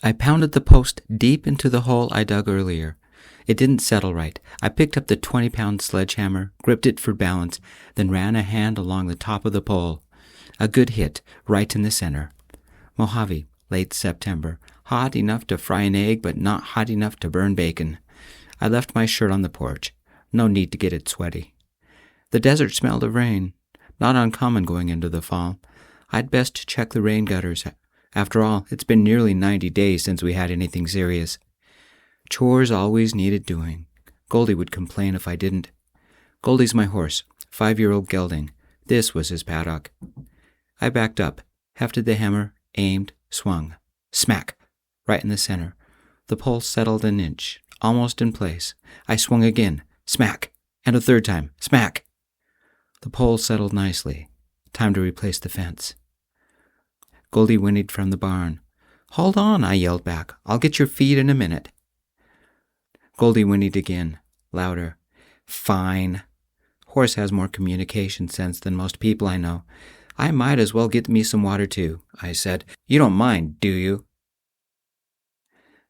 I pounded the post deep into the hole I dug earlier. It didn't settle right. I picked up the 20-pound sledgehammer, gripped it for balance, then ran a hand along the top of the pole. A good hit, right in the center. Mojave, late September. Hot enough to fry an egg, but not hot enough to burn bacon. I left my shirt on the porch. No need to get it sweaty. The desert smelled of rain. Not uncommon going into the fall. I'd best check the rain gutters. After all, it's been nearly 90 days since we had anything serious. Chores always needed doing. Goldie would complain if I didn't. Goldie's my horse, 5-year-old gelding. This was his paddock. I backed up, hefted the hammer, aimed, swung. Smack! Right in the center. The pole settled an inch, almost in place. I swung again. Smack! And a third time. Smack! The pole settled nicely. Time to replace the fence. Goldie whinnied from the barn. "Hold on," I yelled back. "I'll get your feed in a minute." Goldie whinnied again, louder. "Fine." Horse has more communication sense than most people I know. "I might as well get me some water too," I said. "You don't mind, do you?"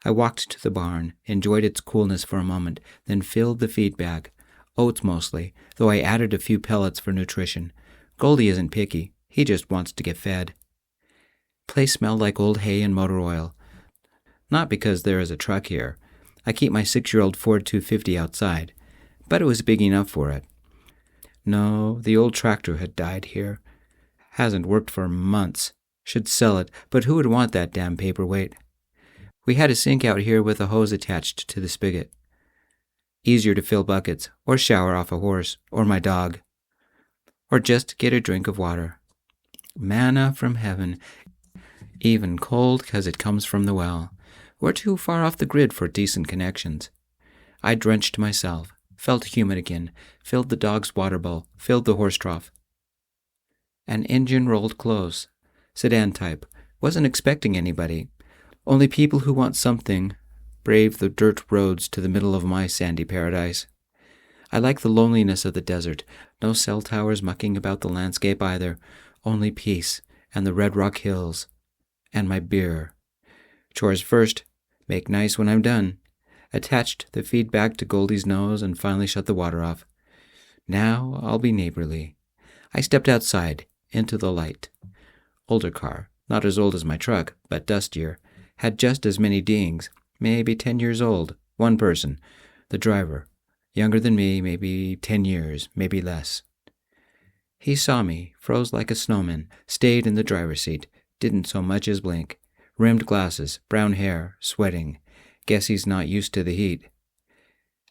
I walked to the barn, enjoyed its coolness for a moment, then filled the feed bag. Oats mostly, though I added a few pellets for nutrition. Goldie isn't picky. He just wants to get fed. Place smelled like old hay and motor oil. Not because there is a truck here. I keep my 6-year-old Ford 250 outside, but it was big enough for it. No, the old tractor had died here. Hasn't worked for months. Should sell it, but who would want that damn paperweight? We had a sink out here with a hose attached to the spigot. Easier to fill buckets, or shower off a horse, or my dog. Or just get a drink of water. Manna from heaven. Even cold 'cause it comes from the well. We're too far off the grid for decent connections. I drenched myself, felt human again, filled the dog's water bowl, filled the horse trough. An engine rolled close. Sedan type. Wasn't expecting anybody. Only people who want something brave the dirt roads to the middle of my sandy paradise. I like the loneliness of the desert. No cell towers mucking about the landscape either. Only peace and the red rock hills. And my beer. Chores first. Make nice when I'm done. Attached the feed bag to Goldie's nose and finally shut the water off. Now I'll be neighborly. I stepped outside, into the light. Older car, not as old as my truck, but dustier. Had just as many dings, maybe 10 years old. One person, the driver. Younger than me, maybe 10 years, maybe less. He saw me, froze like a snowman, stayed in the driver's seat, didn't so much as blink. Rimmed glasses, brown hair, sweating. Guess he's not used to the heat.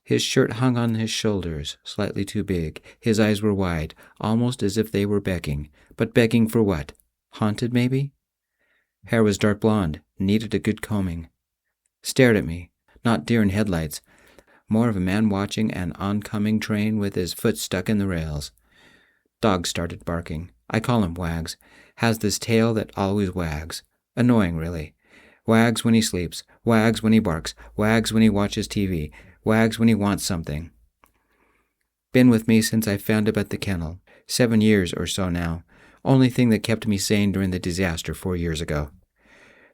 His shirt hung on his shoulders, slightly too big. His eyes were wide, almost as if they were begging. But begging for what? Haunted, maybe? Hair was dark blonde, needed a good combing. Stared at me, not deer in headlights. More of a man watching an oncoming train with his foot stuck in the rails. Dog started barking. I call him Wags. Has this tail that always wags. Annoying, really. Wags when he sleeps. Wags when he barks. Wags when he watches TV. Wags when he wants something. Been with me since I found him at the kennel. 7 years or so now. Only thing that kept me sane during the disaster 4 years ago.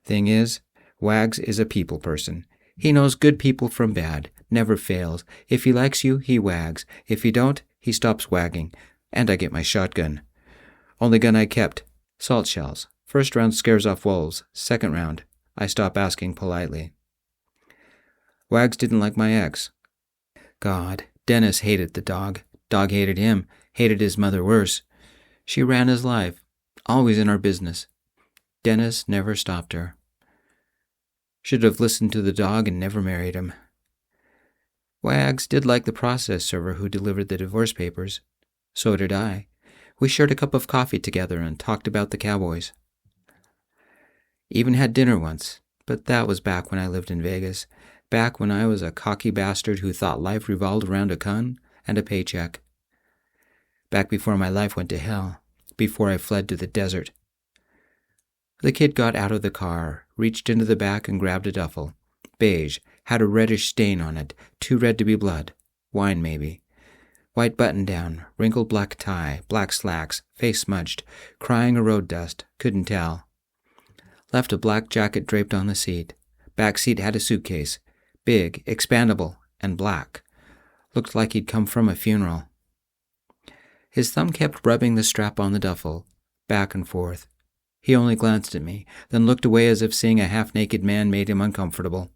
Thing is, Wags is a people person. He knows good people from bad. Never fails. If he likes you, he wags. If he don't, he stops wagging. And I get my shotgun. Only gun I kept. Salt shells. First round scares off wolves. Second round, I stop asking politely. Wags didn't like my ex. God, Dennis hated the dog. Dog hated him. Hated his mother worse. She ran his life. Always in our business. Dennis never stopped her. Should have listened to the dog and never married him. Wags did like the process server who delivered the divorce papers. So did I. We shared a cup of coffee together and talked about the Cowboys. Even had dinner once, but that was back when I lived in Vegas. Back when I was a cocky bastard who thought life revolved around a gun and a paycheck. Back before my life went to hell. Before I fled to the desert. The kid got out of the car, reached into the back and grabbed a duffel. Beige, had a reddish stain on it, too red to be blood. Wine, maybe. White button-down, wrinkled black tie, black slacks, face smudged, crying or road dust, couldn't tell. Left a black jacket draped on the seat. Back seat had a suitcase. Big, expandable, and black. Looked like he'd come from a funeral. His thumb kept rubbing the strap on the duffel, back and forth. He only glanced at me, then looked away as if seeing a half-naked man made him uncomfortable.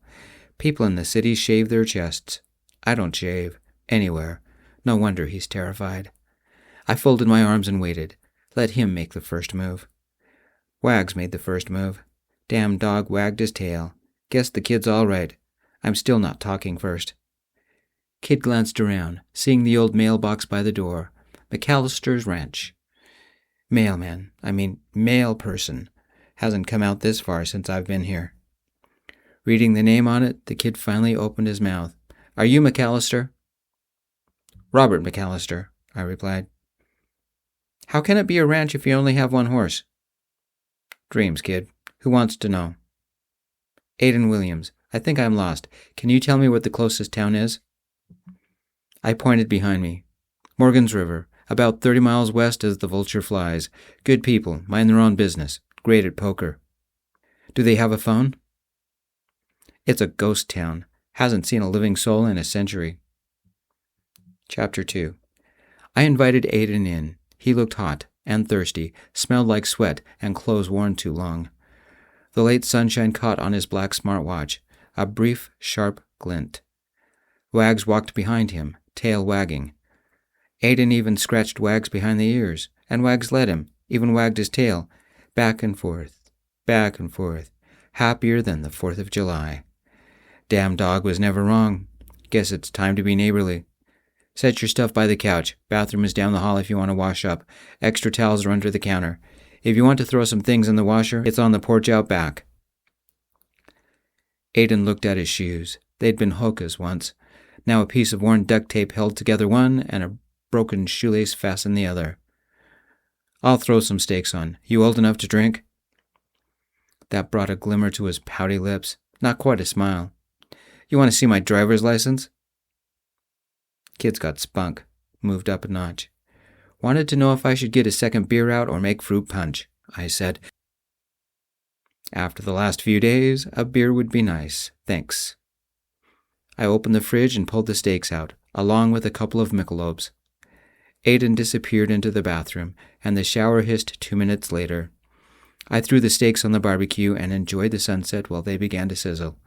People in the city shave their chests. I don't shave. Anywhere. No wonder he's terrified. I folded my arms and waited. Let him make the first move. Wags made the first move. Damn dog wagged his tail. Guess the kid's all right. I'm still not talking first. Kid glanced around, seeing the old mailbox by the door. McAllister's Ranch. Mail person. Hasn't come out this far since I've been here. Reading the name on it, the kid finally opened his mouth. Are you McAllister? Robert McAllister, I replied. How can it be a ranch if you only have one horse? Dreams, kid. Who wants to know? Aiden Williams. I think I'm lost. Can you tell me what the closest town is? I pointed behind me. Morgan's River. About 30 miles west as the vulture flies. Good people. Mind their own business. Great at poker. Do they have a phone? It's a ghost town. Hasn't seen a living soul in a century. Chapter 2. I invited Aiden in. He looked hot and thirsty, smelled like sweat and clothes worn too long. The late sunshine caught on his black smartwatch, a brief, sharp glint. Wags walked behind him, tail wagging. Aiden even scratched Wags behind the ears, and Wags led him, even wagged his tail, back and forth, happier than the 4th of July. Damn dog was never wrong. Guess it's time to be neighborly. Set your stuff by the couch. Bathroom is down the hall if you want to wash up. Extra towels are under the counter. If you want to throw some things in the washer, it's on the porch out back. Aiden looked at his shoes. They'd been hokas once. Now a piece of worn duct tape held together one and a broken shoelace fastened the other. I'll throw some steaks on. You old enough to drink? That brought a glimmer to his pouty lips. Not quite a smile. You want to see my driver's license? Kid's got spunk. Moved up a notch. Wanted to know if I should get a second beer out or make fruit punch, I said. After the last few days, a beer would be nice. Thanks. I opened the fridge and pulled the steaks out, along with a couple of michelobes. Aiden disappeared into the bathroom, and the shower hissed 2 minutes later. I threw the steaks on the barbecue and enjoyed the sunset while they began to sizzle.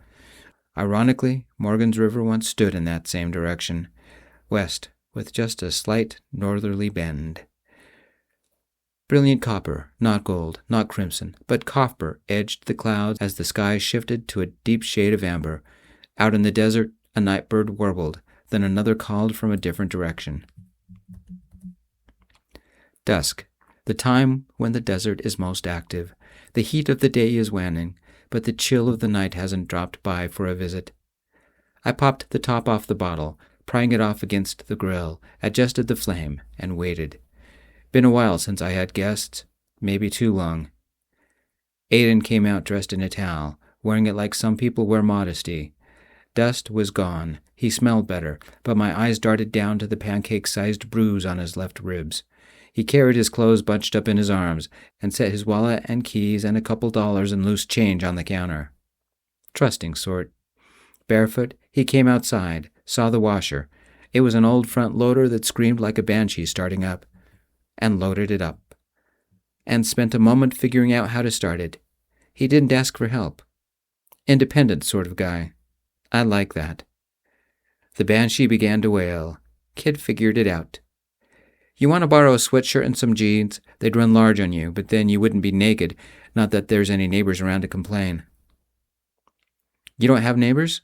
Ironically, Morgan's River once stood in that same direction, west, with just a slight northerly bend. Brilliant copper, not gold, not crimson, but copper edged the clouds as the sky shifted to a deep shade of amber. Out in the desert, a night bird warbled, then another called from a different direction. Dusk, the time when the desert is most active. The heat of the day is waning, but the chill of the night hasn't dropped by for a visit. I popped the top off the bottle, prying it off against the grill, adjusted the flame, and waited. Been a while since I had guests, maybe too long. Aiden came out dressed in a towel, wearing it like some people wear modesty. Dust was gone. He smelled better, but my eyes darted down to the pancake-sized bruise on his left ribs. He carried his clothes bunched up in his arms and set his wallet and keys and a couple dollars in loose change on the counter. Trusting sort. Barefoot, he came outside, saw the washer. It was an old front loader that screamed like a banshee starting up, and loaded it up, and spent a moment figuring out how to start it. He didn't ask for help. Independent sort of guy. I like that. The banshee began to wail. Kid figured it out. You want to borrow a sweatshirt and some jeans? They'd run large on you, but then you wouldn't be naked, not that there's any neighbors around to complain. You don't have neighbors?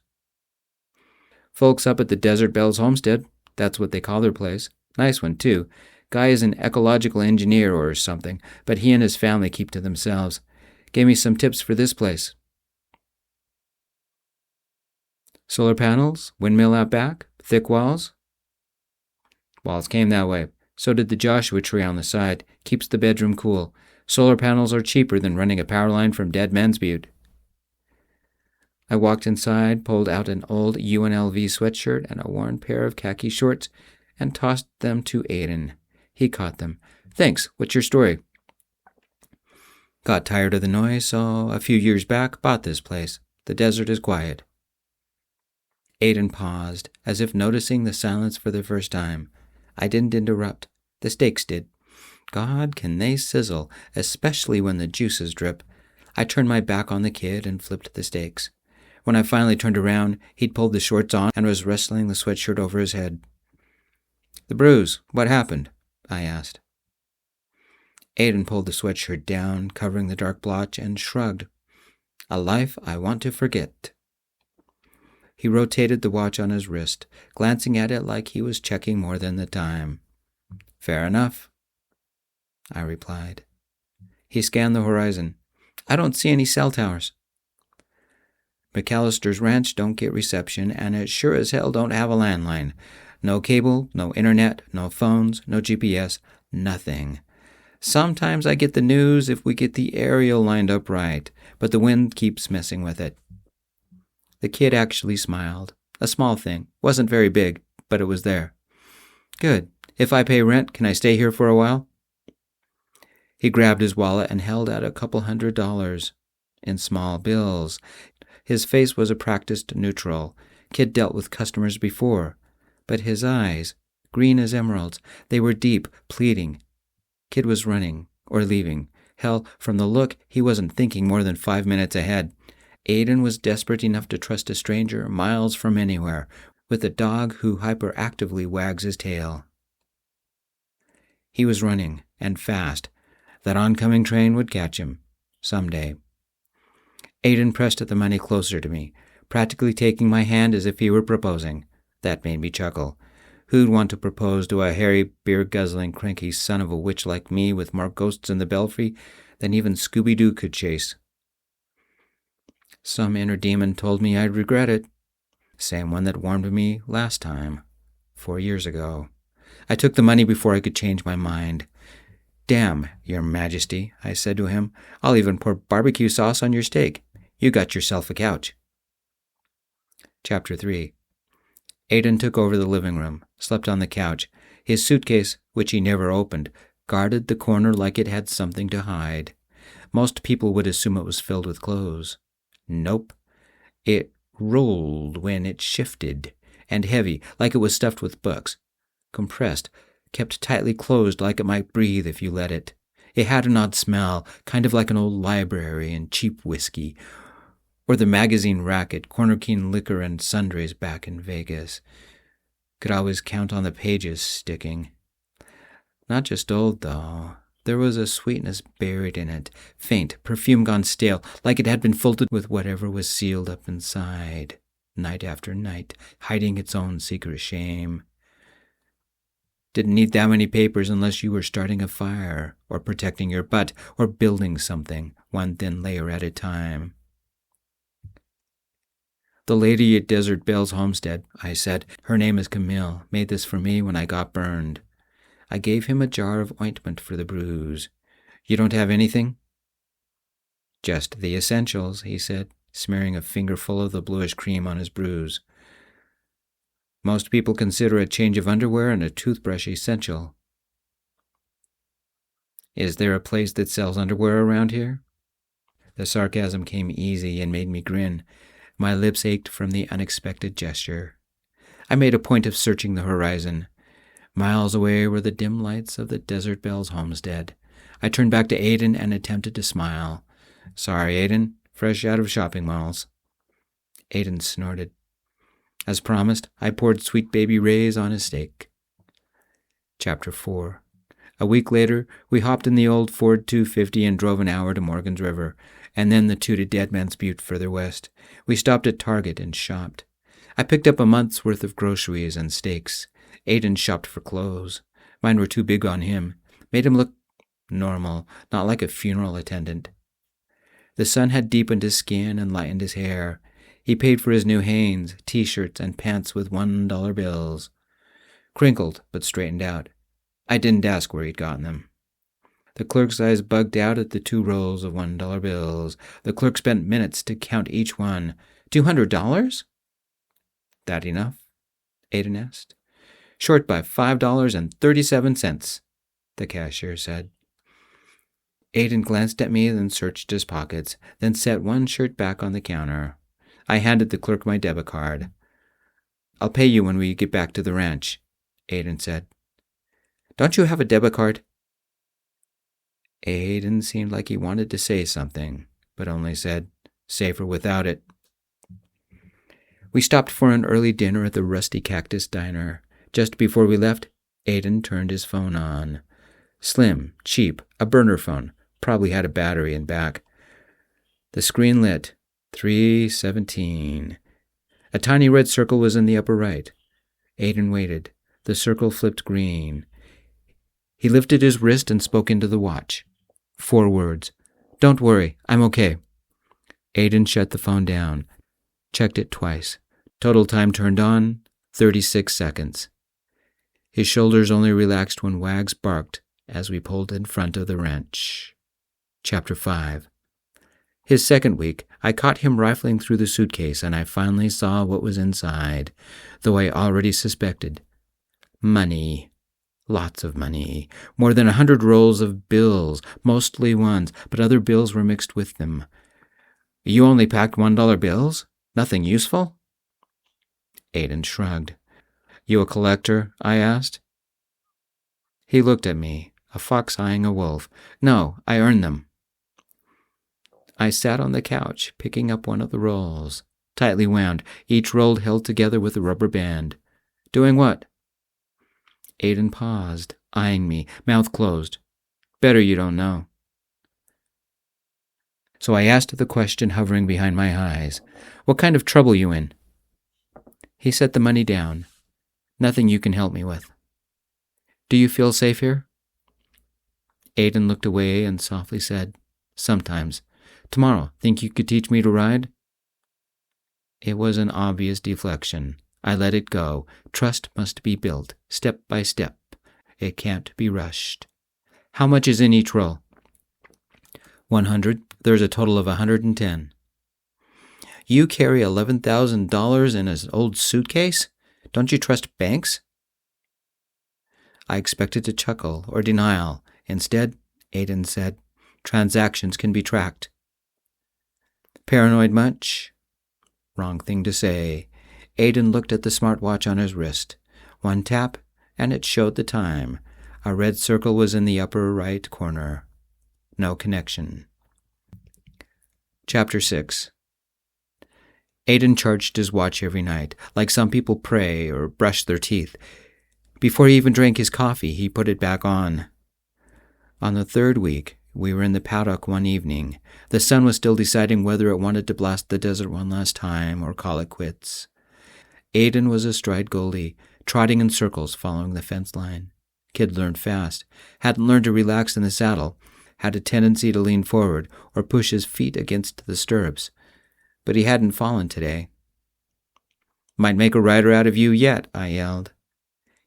Folks up at the Desert Bells homestead. That's what they call their place. Nice one, too. Guy is an ecological engineer or something, but he and his family keep to themselves. Gave me some tips for this place. Solar panels, windmill out back, thick walls? Walls came that way. So did the Joshua tree on the side. Keeps the bedroom cool. Solar panels are cheaper than running a power line from Dead Man's Butte. I walked inside, pulled out an old UNLV sweatshirt and a worn pair of khaki shorts, and tossed them to Aiden. He caught them. Thanks, what's your story? Got tired of the noise, so a few years back bought this place. The desert is quiet." Aiden paused, as if noticing the silence for the first time. I didn't interrupt. The steaks did. God, can they sizzle, especially when the juices drip. I turned my back on the kid and flipped the steaks. When I finally turned around, he'd pulled the shorts on and was wrestling the sweatshirt over his head. "The bruise, what happened?" I asked. Aiden pulled the sweatshirt down, covering the dark blotch, and shrugged. "A life I want to forget." He rotated the watch on his wrist, glancing at it like he was checking more than the time. "Fair enough," I replied. He scanned the horizon. "I don't see any cell towers." McAllister's ranch don't get reception, and it sure as hell don't have a landline. No cable, no internet, no phones, no GPS, nothing. Sometimes I get the news if we get the aerial lined up right, but the wind keeps messing with it. The kid actually smiled. A small thing. Wasn't very big, but it was there. "Good. If I pay rent, can I stay here for a while?" He grabbed his wallet and held out a couple $100 in small bills. His face was a practiced neutral. Kid dealt with customers before. But his eyes, green as emeralds, they were deep, pleading. Kid was running, or leaving. Hell, from the look, he wasn't thinking more than 5 minutes ahead. Aiden was desperate enough to trust a stranger miles from anywhere, with a dog who hyperactively wags his tail. He was running, and fast. That oncoming train would catch him, someday. Aiden pressed the money closer to me, practically taking my hand as if he were proposing. That made me chuckle. Who'd want to propose to a hairy, beer-guzzling, cranky son of a witch like me with more ghosts in the belfry than even Scooby-Doo could chase? Some inner demon told me I'd regret it. Same one that warned me last time, 4 years ago. I took the money before I could change my mind. "Damn, Your Majesty," I said to him. "I'll even pour barbecue sauce on your steak. You got yourself a couch." Chapter 3. Aiden took over the living room, slept on the couch. His suitcase, which he never opened, guarded the corner like it had something to hide. Most people would assume it was filled with clothes. Nope. It rolled when it shifted, and heavy, like it was stuffed with books. Compressed, kept tightly closed like it might breathe if you let it. It had an odd smell, kind of like an old library and cheap whiskey, or the magazine rack at Corner Keen Liquor and Sundries back in Vegas. Could always count on the pages sticking. Not just old, though. There was a sweetness buried in it, faint, perfume gone stale, like it had been filtered with whatever was sealed up inside, night after night, hiding its own secret shame. Didn't need that many papers unless you were starting a fire, or protecting your butt, or building something, one thin layer at a time. "The lady at Desert Bell's homestead," I said, "her name is Camille, made this for me when I got burned." I gave him a jar of ointment for the bruise. "You don't have anything?" "Just the essentials," he said, smearing a fingerful of the bluish cream on his bruise. "Most people consider a change of underwear and a toothbrush essential." "Is there a place that sells underwear around here?" The sarcasm came easy and made me grin. My lips ached from the unexpected gesture. I made a point of searching the horizon. Miles away were the dim lights of the Desert Bell's homestead. I turned back to Aiden and attempted to smile. "Sorry, Aiden. Fresh out of shopping malls." Aiden snorted. As promised, I poured Sweet Baby Ray's on his steak. Chapter 4. A week later, we hopped in the old Ford 250 and drove an hour to Morgan's River, and then the 2 to Dead Man's Butte further west. We stopped at Target and shopped. I picked up a month's worth of groceries and steaks. Aiden shopped for clothes. Mine were too big on him. Made him look normal, not like a funeral attendant. The sun had deepened his skin and lightened his hair. He paid for his new Hanes, T-shirts, and pants with $1 bills. Crinkled, but straightened out. I didn't ask where he'd gotten them. The clerk's eyes bugged out at the 2 rolls of $1 bills. The clerk spent minutes to count each one. $200? "That enough?" Aiden asked. "Short by $5.37, the cashier said. Aiden glanced at me, then searched his pockets, then set one shirt back on the counter. I handed the clerk my debit card. "I'll pay you when we get back to the ranch," Aiden said. "Don't you have a debit card?" Aiden seemed like he wanted to say something, but only said, "Safer without it." We stopped for an early dinner at the Rusty Cactus Diner. Just before we left, Aiden turned his phone on. Slim, cheap, a burner phone, probably had a battery in back. The screen lit. 3:17. A tiny red circle was in the upper right. Aiden waited. The circle flipped green. He lifted his wrist and spoke into the watch. 4 words. "Don't worry, I'm okay." Aiden shut the phone down. Checked it twice. Total time turned on, 36 seconds. His shoulders only relaxed when Wags barked as we pulled in front of the ranch. Chapter 5. His second week, I caught him rifling through the suitcase, and I finally saw what was inside, though I already suspected. Money. Lots of money. More than 100 rolls of bills, mostly ones, but other bills were mixed with them. "You only packed $1 bills? Nothing useful?" Aiden shrugged. "You a collector?" I asked. He looked at me, a fox eyeing a wolf. "No, I earned them." I sat on the couch, picking up one of the rolls, tightly wound, each roll held together with a rubber band. "Doing what?" Aiden paused, eyeing me, mouth closed. "Better you don't know." So I asked the question hovering behind my eyes. "What kind of trouble you in?" He set the money down. "Nothing you can help me with." "Do you feel safe here?" Aiden looked away and softly said, "Sometimes. Tomorrow, think you could teach me to ride?" It was an obvious deflection. I let it go. Trust must be built, step by step. It can't be rushed. "How much is in each roll?" 100. There's a total of 110. "You carry $11,000 in an old suitcase? Don't you trust banks?" I expected to chuckle or denial. Instead, Aiden said, "Transactions can be tracked." "Paranoid much?" Wrong thing to say. Aiden looked at the smartwatch on his wrist. 1 tap, and it showed the time. A red circle was in the upper right corner. No connection. Chapter 6. Aiden charged his watch every night, like some people pray or brush their teeth. Before he even drank his coffee, he put it back on. On the 3rd week, we were in the paddock one evening. The sun was still deciding whether it wanted to blast the desert one last time or call it quits. Aiden was astride Goldie, trotting in circles following the fence line. Kid learned fast, hadn't learned to relax in the saddle, had a tendency to lean forward or push his feet against the stirrups. But he hadn't fallen today. "Might make a rider out of you yet," I yelled.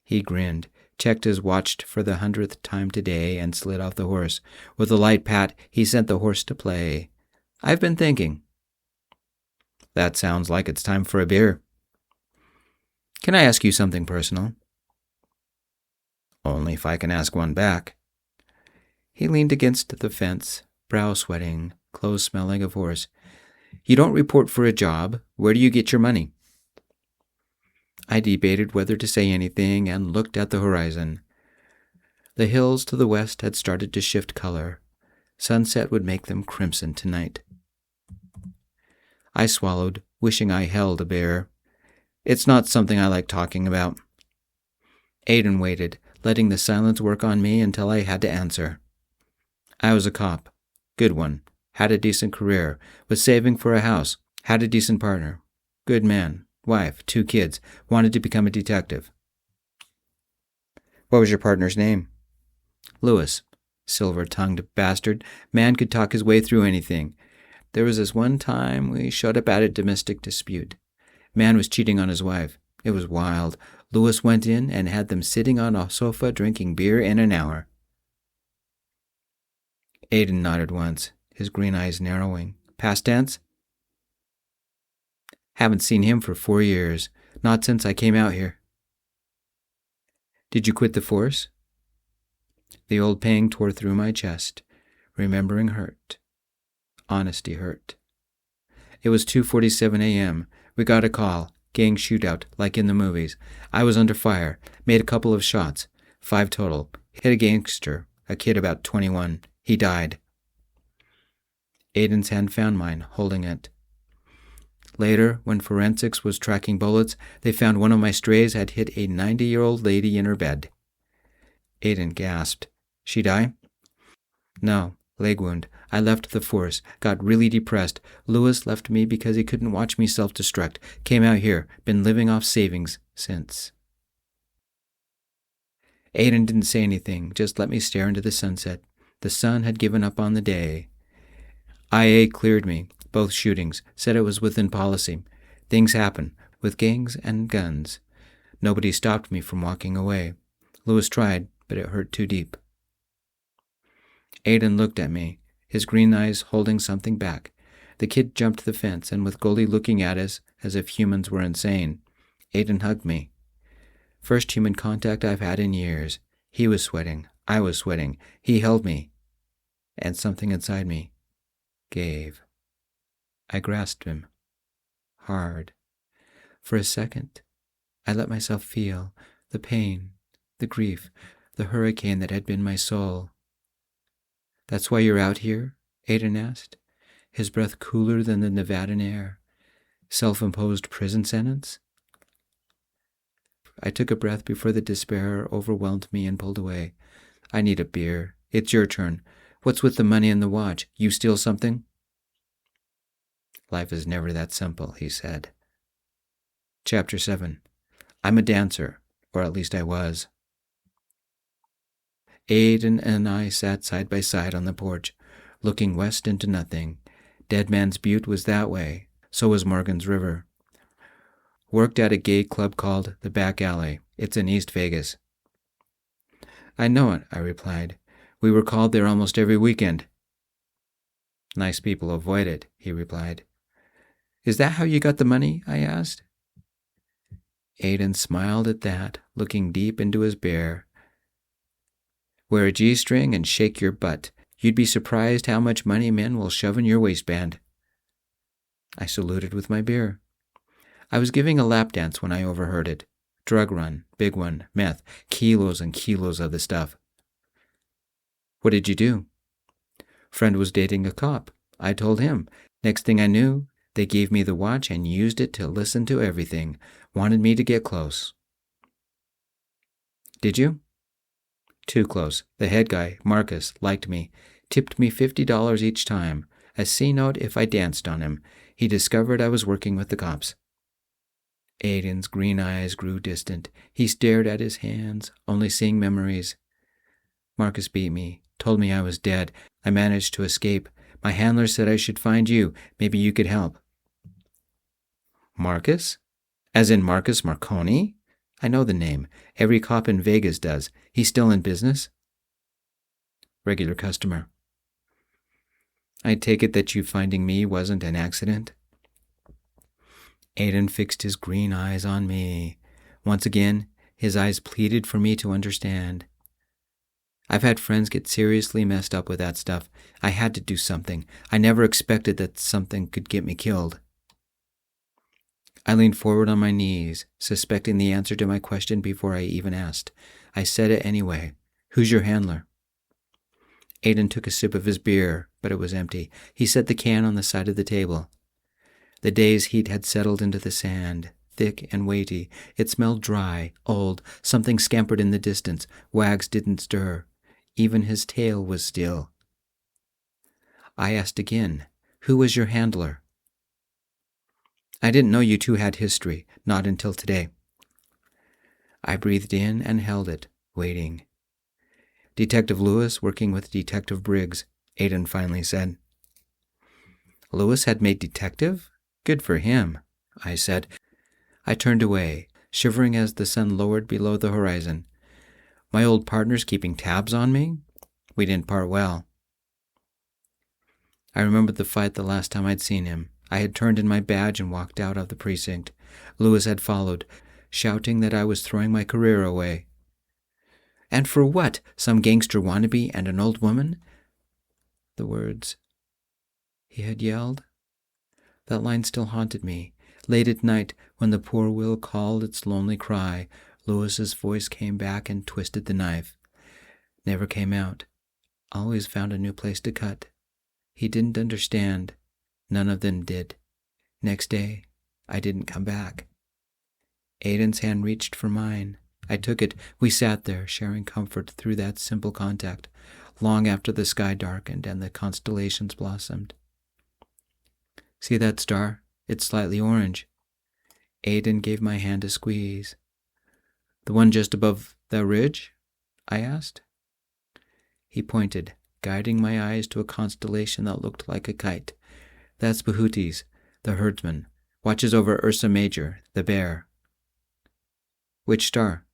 He grinned, checked his watch for the 100th time today, and slid off the horse. With a light pat, he sent the horse to play. "I've been thinking." "That sounds like it's time for a beer." "Can I ask you something personal?" "Only if I can ask one back." He leaned against the fence, brow sweating, clothes smelling of horse. "You don't report for a job. Where do you get your money?" I debated whether to say anything and looked at the horizon. The hills to the west had started to shift color. Sunset would make them crimson tonight. I swallowed, wishing I held a bear. "It's not something I like talking about." Aiden waited, letting the silence work on me until I had to answer. "I was a cop. Good one. Had a decent career. Was saving for a house. Had a decent partner. Good man. Wife, 2 kids. Wanted to become a detective." "What was your partner's name?" "Lewis. Silver-tongued bastard. Man could talk his way through anything. There was this one time we showed up at a domestic dispute. Man was cheating on his wife. It was wild. Lewis went in and had them sitting on a sofa drinking beer in an hour." Aiden nodded once, his green eyes narrowing. "Past tense?" "Haven't seen him for 4 years. Not since I came out here." "Did you quit the force?" The old pang tore through my chest. Remembering hurt. Honesty hurt. It was 2:47 a.m. We got a call. Gang shootout, like in the movies. I was under fire. Made a couple of shots. 5 total. Hit a gangster, a kid about 21. He died. Aiden's hand found mine, holding it. Later, when forensics was tracking bullets, they found one of my strays had hit a 90-year-old lady in her bed. Aiden gasped. She die? No, leg wound. I left the force, got really depressed. Lewis left me because he couldn't watch me self-destruct. Came out here, been living off savings since. Aiden didn't say anything, just let me stare into the sunset. The sun had given up on the day. IA cleared me, both shootings, said it was within policy. Things happen, with gangs and guns. Nobody stopped me from walking away. Lewis tried, but it hurt too deep. Aiden looked at me, his green eyes holding something back. The kid jumped the fence, and with Goldie looking at us as if humans were insane, Aiden hugged me. First human contact I've had in years. He was sweating. I was sweating. He held me. And something inside me gave. I grasped him. Hard. For a second, I let myself feel the pain, the grief, the hurricane that had been my soul. That's why you're out here? Aiden asked, his breath cooler than the Nevadan air. Self-imposed prison sentence? I took a breath before the despair overwhelmed me and pulled away. I need a beer. It's your turn. What's with the money and the watch? You steal something? Life is never that simple, he said. Chapter 7. I'm a dancer, or at least I was. Aiden and I sat side by side on the porch, looking west into nothing. Dead Man's Butte was that way. So was Morgan's River. Worked at a gay club called The Back Alley. It's in East Vegas. I know it, I replied. We were called there almost every weekend. Nice people avoid it, he replied. Is that how you got the money? I asked. Aiden smiled at that, looking deep into his bear. Wear a G-string and shake your butt. You'd be surprised how much money men will shove in your waistband. I saluted with my beer. I was giving a lap dance when I overheard it. Drug run, big one, meth, kilos and kilos of the stuff. What did you do? Friend was dating a cop. I told him. Next thing I knew, they gave me the watch and used it to listen to everything. Wanted me to get close. Did you? Too close. The head guy, Marcus, liked me. Tipped me $50 each time. A C-note if I danced on him. He discovered I was working with the cops. Aiden's green eyes grew distant. He stared at his hands, only seeing memories. Marcus beat me, told me I was dead. I managed to escape. My handler said I should find you. Maybe you could help. Marcus? As in Marcus Marconi? I know the name. Every cop in Vegas does. He's still in business? Regular customer. I take it that you finding me wasn't an accident? Aiden fixed his green eyes on me. Once again, his eyes pleaded for me to understand. I've had friends get seriously messed up with that stuff. I had to do something. I never expected that something could get me killed. I leaned forward on my knees, suspecting the answer to my question before I even asked. I said it anyway. Who's your handler? Aiden took a sip of his beer, but it was empty. He set the can on the side of the table. The day's heat had settled into the sand, thick and weighty. It smelled dry, old. Something scampered in the distance. Wags didn't stir. Even his tail was still. I asked again, who was your handler? I didn't know you two had history, not until today. I breathed in and held it, waiting. Detective Lewis working with Detective Briggs, Aiden finally said. Lewis had made detective? Good for him, I said. I turned away, shivering as the sun lowered below the horizon. My old partner's keeping tabs on me? We didn't part well. I remembered the fight the last time I'd seen him. I had turned in my badge and walked out of the precinct. Lewis had followed, shouting that I was throwing my career away. And for what? Some gangster wannabe and an old woman? The words he had yelled That line still haunted me. Late at night, when the poor will called its lonely cry, Louis's voice came back and twisted the knife. Never came out. Always found a new place to cut. He didn't understand. None of them did. Next day, I didn't come back. Aiden's hand reached for mine. I took it. We sat there, sharing comfort through that simple contact, long after the sky darkened and the constellations blossomed. See that star? It's slightly orange. Aiden gave my hand a squeeze. The one just above the ridge? I asked. He pointed, guiding my eyes to a constellation that looked like a kite. That's Behooties, the herdsman. Watches over Ursa Major, the bear. Which star?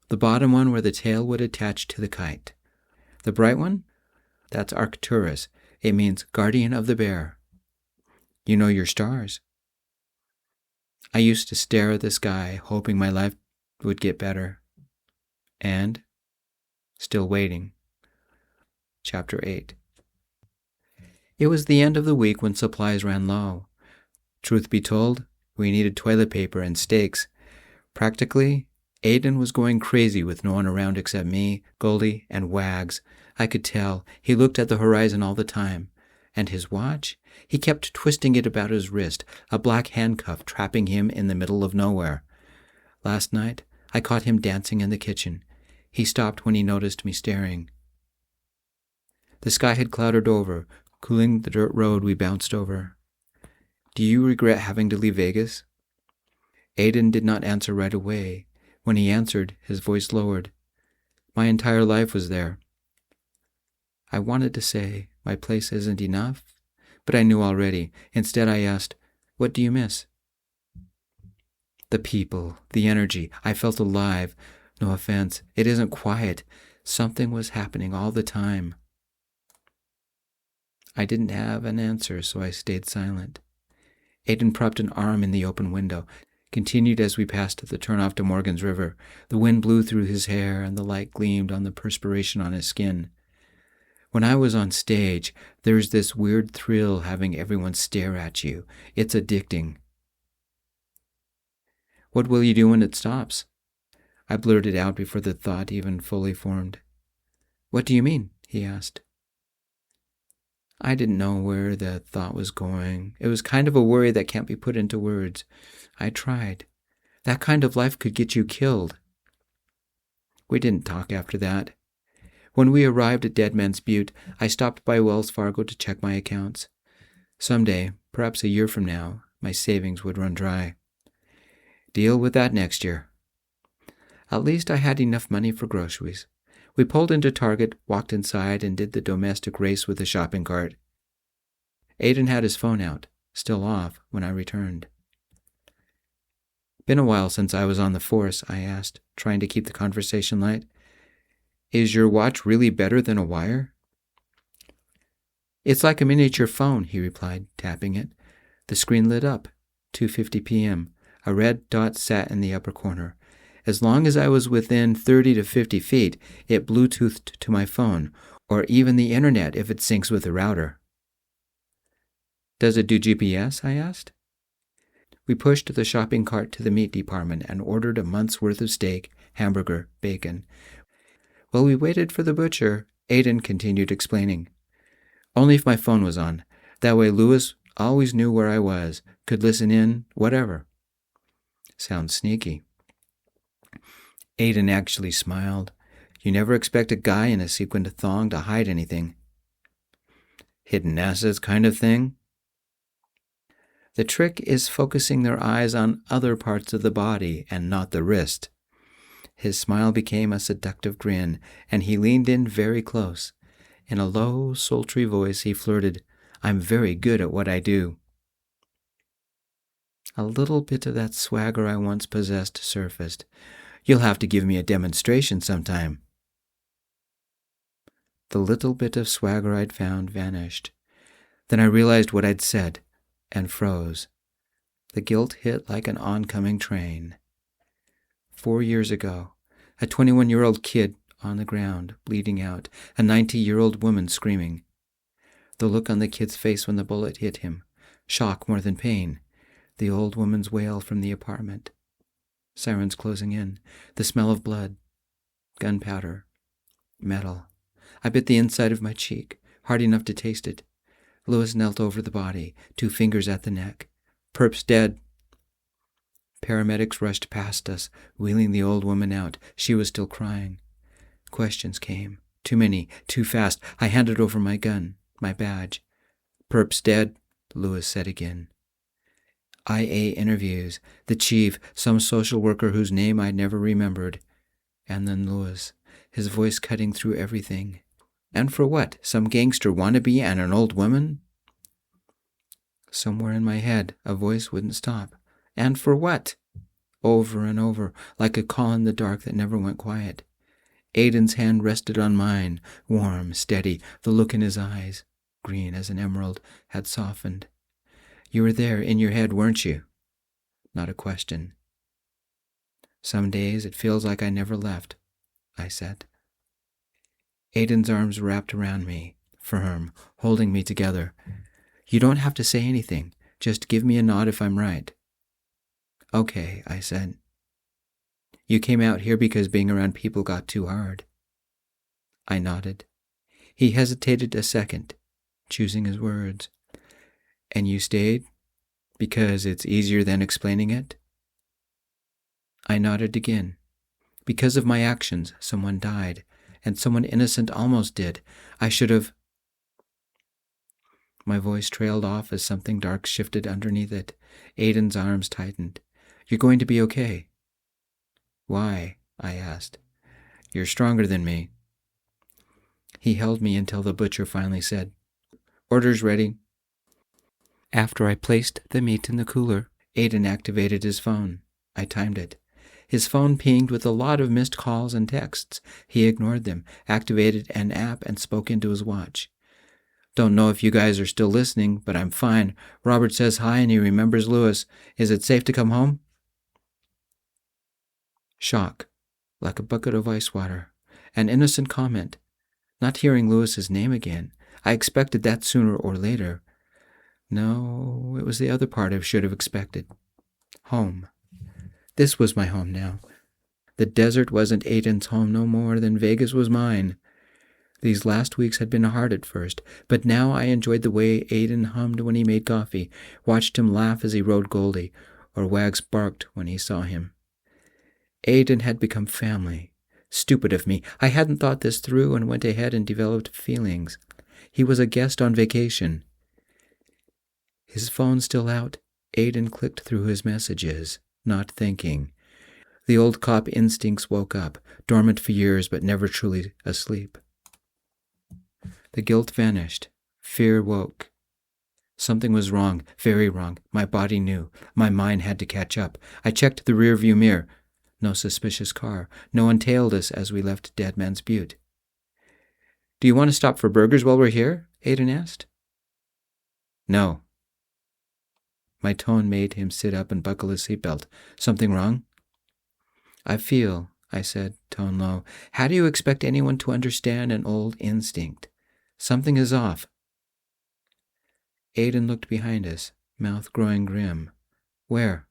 The bottom one where the tail would attach to the kite. The bright one? That's Arcturus. It means guardian of the bear. You know your stars. I used to stare at the sky, hoping my life would get better. And still waiting. Chapter 8. It was the end of the week when supplies ran low. Truth be told, we needed toilet paper and steaks. Practically, Aiden was going crazy with no one around except me, Goldie, and Wags. I could tell. He looked at the horizon all the time. And his watch? He kept twisting it about his wrist, a black handcuff trapping him in the middle of nowhere. Last night, I caught him dancing in the kitchen. He stopped when he noticed me staring. The sky had clouded over, cooling the dirt road we bounced over. Do you regret having to leave Vegas? Aiden did not answer right away. When he answered, his voice lowered. My entire life was there. I wanted to say, my place isn't enough, but I knew already. Instead, I asked, what do you miss? The people, the energy. I felt alive. No offense, it isn't quiet. Something was happening all the time. I didn't have an answer, so I stayed silent. Aiden propped an arm in the open window, continued as we passed the turnoff to Morgan's River. The wind blew through his hair, and the light gleamed on the perspiration on his skin. When I was on stage, there's this weird thrill having everyone stare at you. It's addicting. What will you do when it stops? I blurted out before the thought even fully formed. What do you mean? He asked. I didn't know where the thought was going. It was kind of a worry that can't be put into words. I tried. That kind of life could get you killed. We didn't talk after that. When we arrived at Dead Man's Butte, I stopped by Wells Fargo to check my accounts. Someday, perhaps a year from now, my savings would run dry. Deal with that next year. At least I had enough money for groceries. We pulled into Target, walked inside, and did the domestic race with the shopping cart. Aiden had his phone out, still off, when I returned. Been a while since I was on the force, I asked, trying to keep the conversation light. Is your watch really better than a wire? It's like a miniature phone, he replied, tapping it. The screen lit up, 2:50 p.m. A red dot sat in the upper corner. As long as I was within 30 to 50 feet, it Bluetoothed to my phone, or even the internet if it syncs with the router. Does it do GPS? I asked. We pushed the shopping cart to the meat department and ordered a month's worth of steak, hamburger, bacon. While we waited for the butcher, Aiden continued explaining. Only if my phone was on. That way Louis always knew where I was, could listen in, whatever. Sounds sneaky. Aiden actually smiled. You never expect a guy in a sequined thong to hide anything. Hidden assets kind of thing? The trick is focusing their eyes on other parts of the body and not the wrist. His smile became a seductive grin, and he leaned in very close. In a low, sultry voice, he flirted, I'm very good at what I do. A little bit of that swagger I once possessed surfaced. You'll have to give me a demonstration sometime. The little bit of swagger I'd found vanished. Then I realized what I'd said, and froze. The guilt hit like an oncoming train. 4 years ago, a 21-year-old kid on the ground, bleeding out, a 90-year-old woman screaming. The look on the kid's face when the bullet hit him, Shock more than pain. The old woman's wail from the apartment. Sirens closing in. The smell of blood. Gunpowder. Metal. I bit the inside of my cheek, hard enough to taste it. Lewis knelt over the body, 2 fingers at the neck. Perp's dead. Paramedics rushed past us, wheeling the old woman out. She was still crying. Questions came. Too many, too fast. I handed over my gun, my badge. Perp's dead, Lewis said again. IA interviews, the chief, some social worker whose name I never remembered. And then Lewis, his voice cutting through everything. And for what? Some gangster wannabe and an old woman? Somewhere in my head, a voice wouldn't stop. And for what? Over and over, like a call in the dark that never went quiet. Aiden's hand rested on mine, warm, steady, the look in his eyes, green as an emerald, had softened. You were there in your head, weren't you? Not a question. Some days it feels like I never left, I said. Aiden's arms wrapped around me, firm, holding me together. You don't have to say anything. Just give me a nod if I'm right. Okay, I said. You came out here because being around people got too hard. I nodded. He hesitated a second, choosing his words. And you stayed because it's easier than explaining it? I nodded again. Because of my actions, someone died, and someone innocent almost did. I should have... My voice trailed off as something dark shifted underneath it. Aiden's arms tightened. You're going to be okay. Why? I asked. You're stronger than me. He held me until the butcher finally said, Orders ready. After I placed the meat in the cooler, Aiden activated his phone. I timed it. His phone pinged with a lot of missed calls and texts. He ignored them, activated an app, and spoke into his watch. Don't know if you guys are still listening, but I'm fine. Robert says hi and he remembers Lewis. Is it safe to come home? Shock, like a bucket of ice water. An innocent comment. Not hearing Lewis's name again. I expected that sooner or later. No, it was the other part I should have expected. Home. This was my home now. The desert wasn't Aiden's home no more than Vegas was mine. These last weeks had been hard at first, but now I enjoyed the way Aiden hummed when he made coffee, watched him laugh as he rode Goldie, or Wags barked when he saw him. Aiden had become family. Stupid of me. I hadn't thought this through and went ahead and developed feelings. He was a guest on vacation. His phone still out, Aiden clicked through his messages, not thinking. The old cop instincts woke up, dormant for years but never truly asleep. The guilt vanished. Fear woke. Something was wrong, very wrong. My body knew. My mind had to catch up. I checked the rearview mirror. No suspicious car. No one tailed us as we left Dead Man's Butte. Do you want to stop for burgers while we're here? Aiden asked. No. My tone made him sit up and buckle his seatbelt. Something wrong? I feel, I said, tone low. How do you expect anyone to understand an old instinct? Something is off. Aiden looked behind us, mouth growing grim. Where?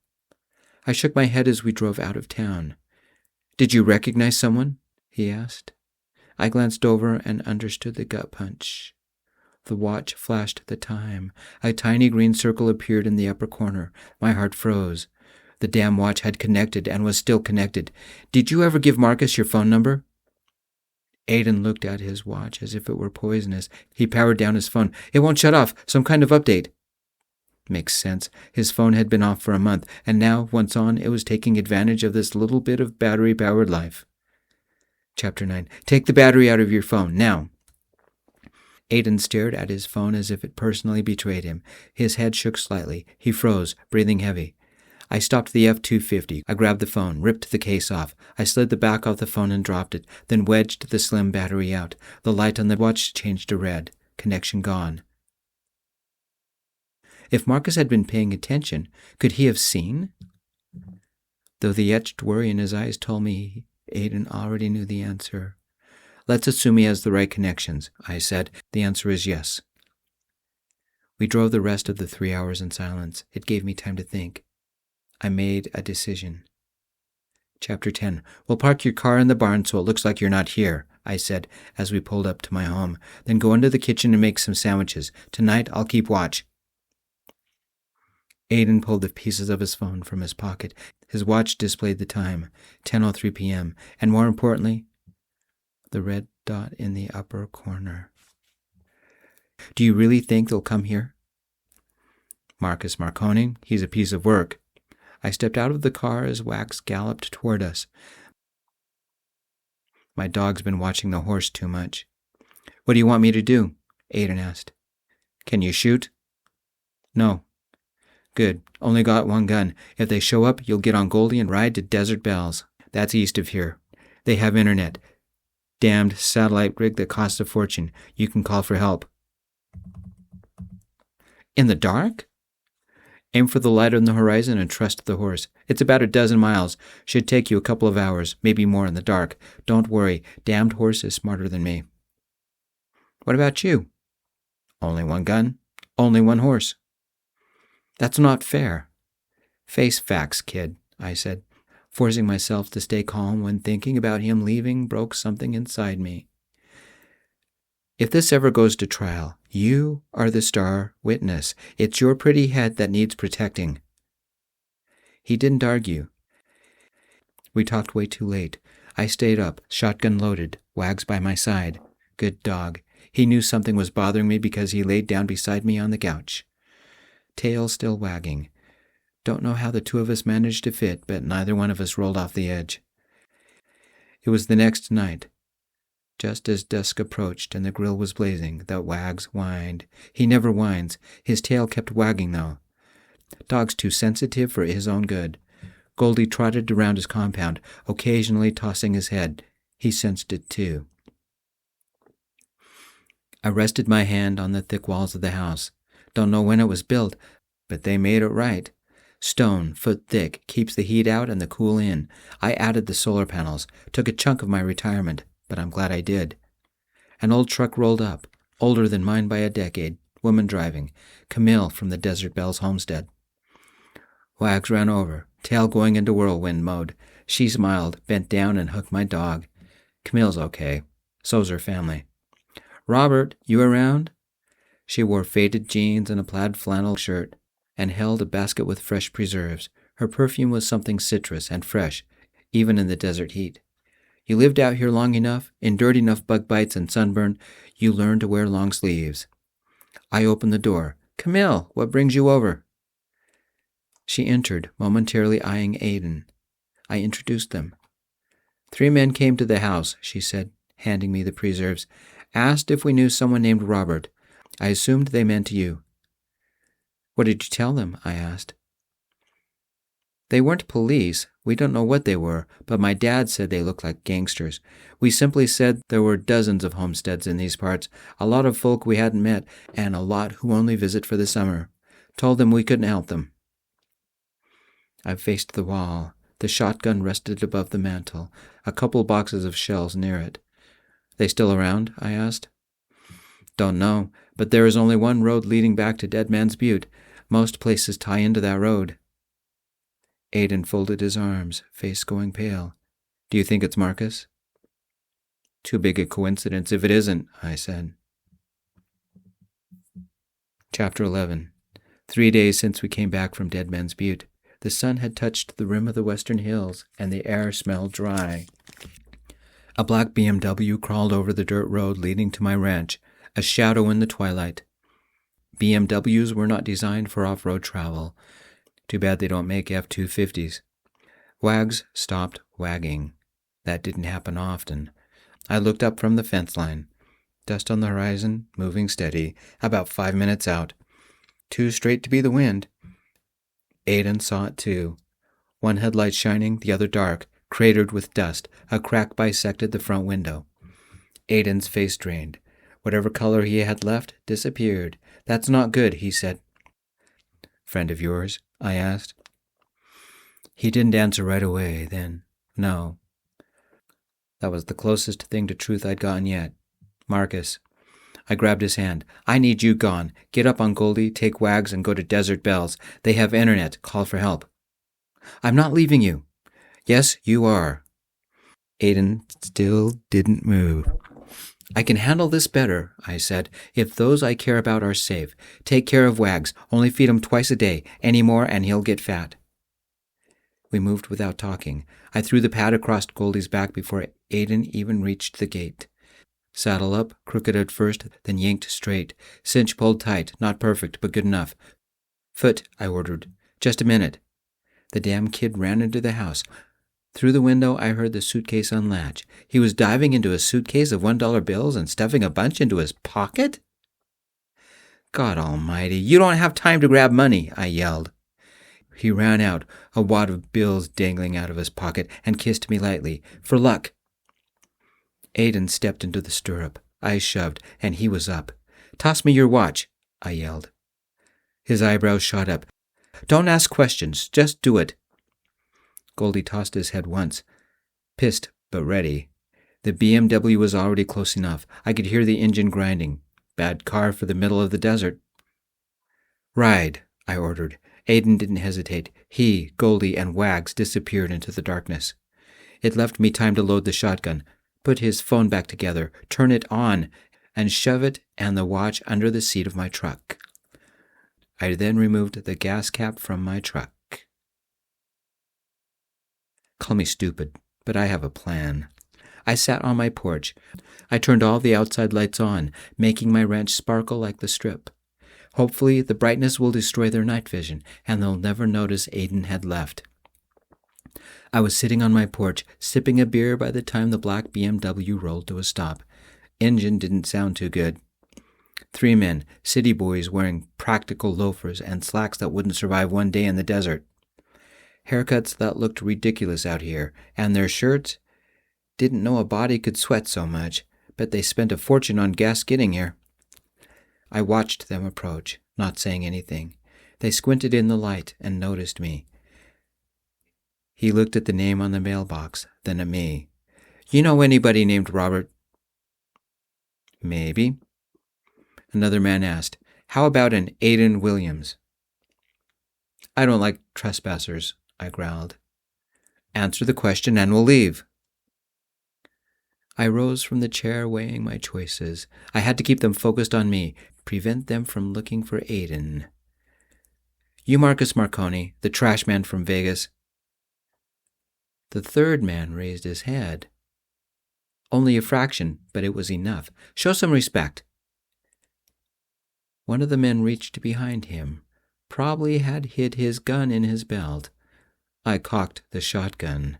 I shook my head as we drove out of town. Did you recognize someone? He asked. I glanced over and understood the gut punch. The watch flashed the time. A tiny green circle appeared in the upper corner. My heart froze. The damn watch had connected and was still connected. Did you ever give Marcus your phone number? Aiden looked at his watch as if it were poisonous. He powered down his phone. It won't shut off. Some kind of update. Makes sense. His phone had been off for a month, and now, once on, it was taking advantage of this little bit of battery-powered life. Chapter 9. Take the battery out of your phone, now. Aiden stared at his phone as if it personally betrayed him. His head shook slightly. He froze, breathing heavy. I stopped the F-250. I grabbed the phone, ripped the case off. I slid the back off the phone and dropped it, then wedged the slim battery out. The light on the watch changed to red. Connection gone. If Marcus had been paying attention, could he have seen? Though the etched worry in his eyes told me Aiden already knew the answer. Let's assume he has the right connections, I said. The answer is yes. We drove the rest of the 3 hours in silence. It gave me time to think. I made a decision. Chapter 10. We'll park your car in the barn so it looks like you're not here, I said as we pulled up to my home. Then go into the kitchen and make some sandwiches. Tonight I'll keep watch. Aiden pulled the pieces of his phone from his pocket. His watch displayed the time, 10:03 p.m., and more importantly, the red dot in the upper corner. Do you really think they'll come here? Marcus Marconi, he's a piece of work. I stepped out of the car as Wax galloped toward us. My dog's been watching the horse too much. What do you want me to do? Aiden asked. Can you shoot? No. Good. Only got one gun. If they show up, you'll get on Goldie and ride to Desert Bells. That's east of here. They have internet. Damned satellite rig that costs a fortune. You can call for help. In the dark? Aim for the light on the horizon and trust the horse. It's about a dozen miles. Should take you a couple of hours, maybe more in the dark. Don't worry. Damned horse is smarter than me. What about you? Only one gun. Only one horse. That's not fair. Face facts, kid, I said, forcing myself to stay calm when thinking about him leaving broke something inside me. If this ever goes to trial, you are the star witness. It's your pretty head that needs protecting. He didn't argue. We talked way too late. I stayed up, shotgun loaded, Wags by my side. Good dog. He knew something was bothering me because he laid down beside me on the couch. Tail still wagging. Don't know how the two of us managed to fit, but neither one of us rolled off the edge. It was the next night, just as dusk approached and the grill was blazing, that Wags whined. He never whines. His tail kept wagging, though. Dog's too sensitive for his own good. Goldie trotted around his compound, occasionally tossing his head. He sensed it, too. I rested my hand on the thick walls of the house. Don't know when it was built, but they made it right. Stone, foot thick, keeps the heat out and the cool in. I added the solar panels, took a chunk of my retirement, but I'm glad I did. An old truck rolled up, older than mine by a decade, woman driving, Camille from the Desert Bells homestead. Wags ran over, tail going into whirlwind mode. She smiled, bent down and hooked my dog. Camille's okay. So's her family. Robert, you around? She wore faded jeans and a plaid flannel shirt, and held a basket with fresh preserves. Her perfume was something citrus and fresh, even in the desert heat. You lived out here long enough, endured enough bug bites and sunburn, you learned to wear long sleeves. I opened the door. Camille, what brings you over? She entered, momentarily eyeing Aiden. I introduced them. 3 men came to the house, she said, handing me the preserves. Asked if we knew someone named Robert. I assumed they meant you. What did you tell them? I asked. They weren't police. We don't know what they were, but my dad said they looked like gangsters. We simply said there were dozens of homesteads in these parts, a lot of folk we hadn't met, and a lot who only visit for the summer. Told them we couldn't help them. I faced the wall. The shotgun rested above the mantel, a couple boxes of shells near it. They still around? I asked. Don't know, but there is only one road leading back to Dead Man's Butte. Most places tie into that road. Aiden folded his arms, face going pale. Do you think it's Marcus? Too big a coincidence if it isn't, I said. Chapter 11. 3 days since we came back from Dead Man's Butte. The sun had touched the rim of the western hills, and the air smelled dry. A black BMW crawled over the dirt road leading to my ranch, a shadow in the twilight. BMWs were not designed for off-road travel. Too bad they don't make F-250s. Wags stopped wagging. That didn't happen often. I looked up from the fence line. Dust on the horizon, moving steady, about 5 minutes out. Too straight to be the wind. Aiden saw it too. One headlight shining, the other dark, cratered with dust. A crack bisected the front window. Aiden's face drained. Whatever color he had left disappeared. That's not good, he said. Friend of yours? I asked. He didn't answer right away, then. No. That was the closest thing to truth I'd gotten yet. Marcus. I grabbed his hand. I need you gone. Get up on Goldie, take Wags, and go to Desert Bells. They have internet. Call for help. I'm not leaving you. Yes, you are. Aiden still didn't move. I can handle this better, I said, if those I care about are safe. Take care of Wags. Only feed him twice a day. Any more and he'll get fat. We moved without talking. I threw the pad across Goldie's back before Aiden even reached the gate. Saddle up, crooked at first, then yanked straight. Cinch pulled tight, not perfect, but good enough. Foot, I ordered. Just a minute. The damn kid ran into the house. Through the window, I heard the suitcase unlatch. He was diving into a suitcase of $1 bills and stuffing a bunch into his pocket? God almighty, you don't have time to grab money, I yelled. He ran out, a wad of bills dangling out of his pocket, and kissed me lightly. For luck. Aiden stepped into the stirrup. I shoved, and he was up. Toss me your watch, I yelled. His eyebrows shot up. Don't ask questions, just do it. Goldie tossed his head once. Pissed, but ready. The BMW was already close enough. I could hear the engine grinding. Bad car for the middle of the desert. Ride, I ordered. Aiden didn't hesitate. He, Goldie, and Wags disappeared into the darkness. It left me time to load the shotgun, put his phone back together, turn it on, and shove it and the watch under the seat of my truck. I then removed the gas cap from my truck. Call me stupid, but I have a plan. I sat on my porch. I turned all the outside lights on, making my ranch sparkle like the Strip. Hopefully, the brightness will destroy their night vision, and they'll never notice Aiden had left. I was sitting on my porch, sipping a beer by the time the black BMW rolled to a stop. Engine didn't sound too good. 3 men, city boys wearing practical loafers and slacks that wouldn't survive one day in the desert. Haircuts that looked ridiculous out here, and their shirts? Didn't know a body could sweat so much, but they spent a fortune on gas getting here. I watched them approach, not saying anything. They squinted in the light and noticed me. He looked at the name on the mailbox, then at me. You know anybody named Robert? Maybe. Another man asked, how about an Aiden Williams? I don't like trespassers, I growled. Answer the question and we'll leave. I rose from the chair weighing my choices. I had to keep them focused on me, prevent them from looking for Aiden. You Marcus Marconi, the trash man from Vegas. The third man raised his head. Only a fraction, but it was enough. Show some respect. One of the men reached behind him. Probably had hid his gun in his belt. I cocked the shotgun.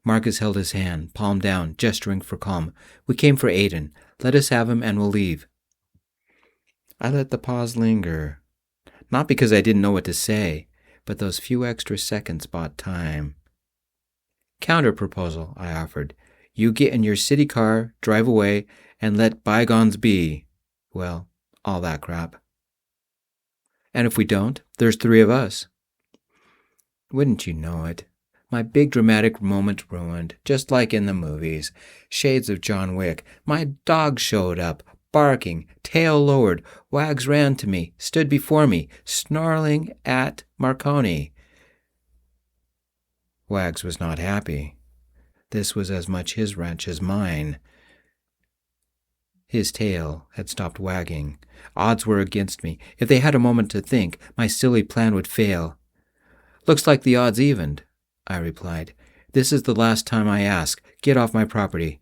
Marcus held his hand, palm down, gesturing for calm. We came for Aiden. Let us have him and we'll leave. I let the pause linger. Not because I didn't know what to say, but those few extra seconds bought time. Counter-proposal, I offered. You get in your city car, drive away, and let bygones be. Well, all that crap. And if we don't, there's 3 of us. Wouldn't you know it? My big dramatic moment ruined, just like in the movies. Shades of John Wick. My dog showed up, barking, tail lowered. Wags ran to me, stood before me, snarling at Marconi. Wags was not happy. This was as much his ranch as mine. His tail had stopped wagging. Odds were against me. If they had a moment to think, my silly plan would fail. Looks like the odds evened, I replied. This is the last time I ask. Get off my property.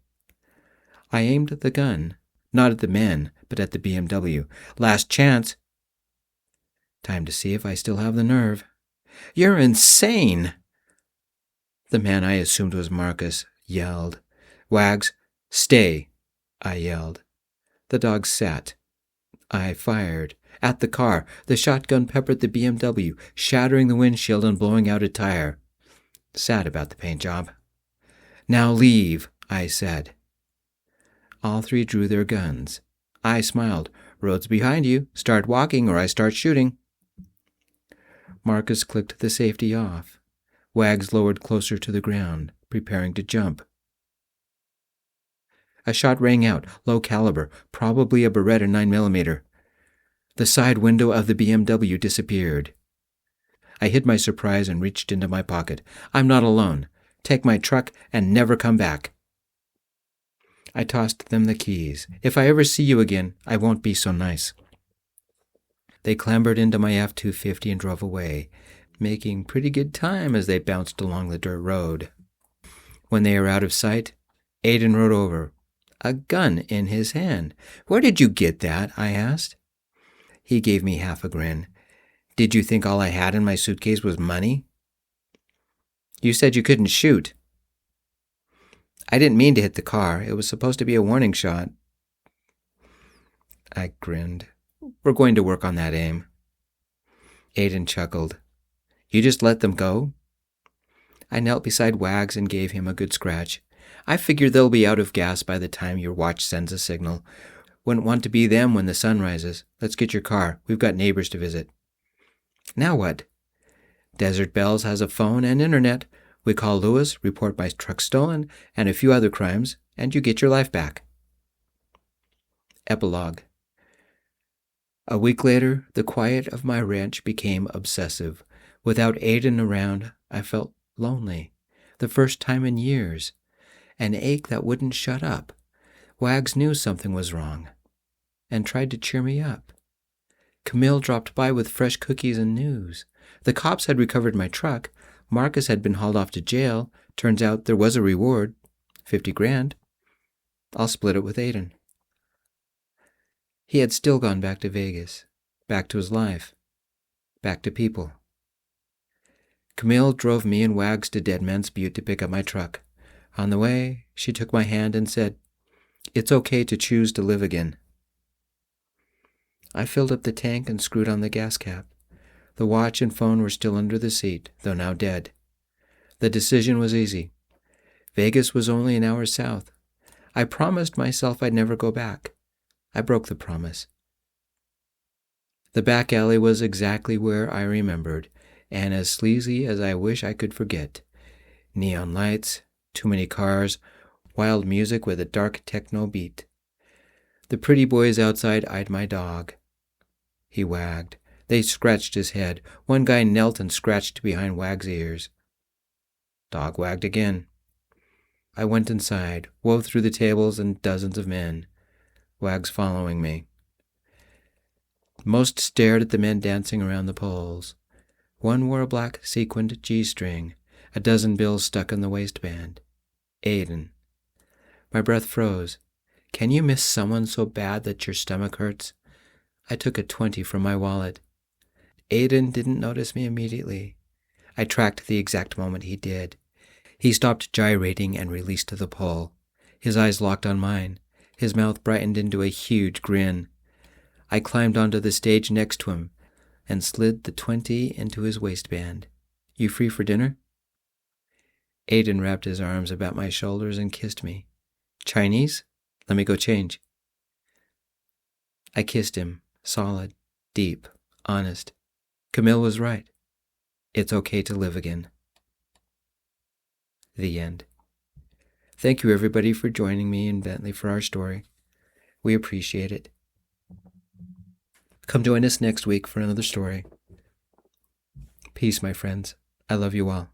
I aimed the gun, not at the men, but at the BMW. Last chance. Time to see if I still have the nerve. You're insane! The man I assumed was Marcus yelled. Wags, stay, I yelled. The dog sat. I fired. At the car, the shotgun peppered the BMW, shattering the windshield and blowing out a tire. Sad about the paint job. Now leave, I said. All 3 drew their guns. I smiled. Road's behind you. Start walking or I start shooting. Marcus clicked the safety off. Wags lowered closer to the ground, preparing to jump. A shot rang out, low caliber, probably a Beretta 9mm. The side window of the BMW disappeared. I hid my surprise and reached into my pocket. I'm not alone. Take my truck and never come back. I tossed them the keys. If I ever see you again, I won't be so nice. They clambered into my F-250 and drove away, making pretty good time as they bounced along the dirt road. When they were out of sight, Aiden rode over, a gun in his hand. Where did you get that? I asked. He gave me half a grin. Did you think all I had in my suitcase was money? You said you couldn't shoot. I didn't mean to hit the car. It was supposed to be a warning shot. I grinned. We're going to work on that aim. Aiden chuckled. You just let them go? I knelt beside Wags and gave him a good scratch. I figure they'll be out of gas by the time your watch sends a signal. Wouldn't want to be them when the sun rises. Let's get your car. We've got neighbors to visit. Now what? Desert Bells has a phone and internet. We call Lewis, report my truck stolen, and a few other crimes, and you get your life back. Epilogue. A week later, the quiet of my ranch became obsessive. Without Aiden around, I felt lonely. The first time in years. An ache that wouldn't shut up. Wags knew something was wrong and tried to cheer me up. Camille dropped by with fresh cookies and news. The cops had recovered my truck. Marcus had been hauled off to jail. Turns out there was a reward, $50,000. I'll split it with Aiden. He had still gone back to Vegas, back to his life, back to people. Camille drove me and Wags to Dead Man's Butte to pick up my truck. On the way, she took my hand and said, "It's okay to choose to live again." I filled up the tank and screwed on the gas cap. The watch and phone were still under the seat, though now dead. The decision was easy. Vegas was only an hour south. I promised myself I'd never go back. I broke the promise. The back alley was exactly where I remembered, and as sleazy as I wish I could forget. Neon lights, too many cars, wild music with a dark techno beat. The pretty boys outside eyed my dog. He wagged. They scratched his head. One guy knelt and scratched behind Wag's ears. Dog wagged again. I went inside, wove through the tables and dozens of men. Wags following me. Most stared at the men dancing around the poles. One wore a black sequined G-string, a dozen bills stuck in the waistband. Aiden. My breath froze. Can you miss someone so bad that your stomach hurts? I took a 20 from my wallet. Aiden didn't notice me immediately. I tracked the exact moment he did. He stopped gyrating and released the pole. His eyes locked on mine. His mouth brightened into a huge grin. I climbed onto the stage next to him and slid the 20 into his waistband. You free for dinner? Aiden wrapped his arms about my shoulders and kissed me. Chinese? Let me go change. I kissed him, solid, deep, honest. Camille was right. It's okay to live again. The end. Thank you, everybody, for joining me in Bentley for our story. We appreciate it. Come join us next week for another story. Peace, my friends. I love you all.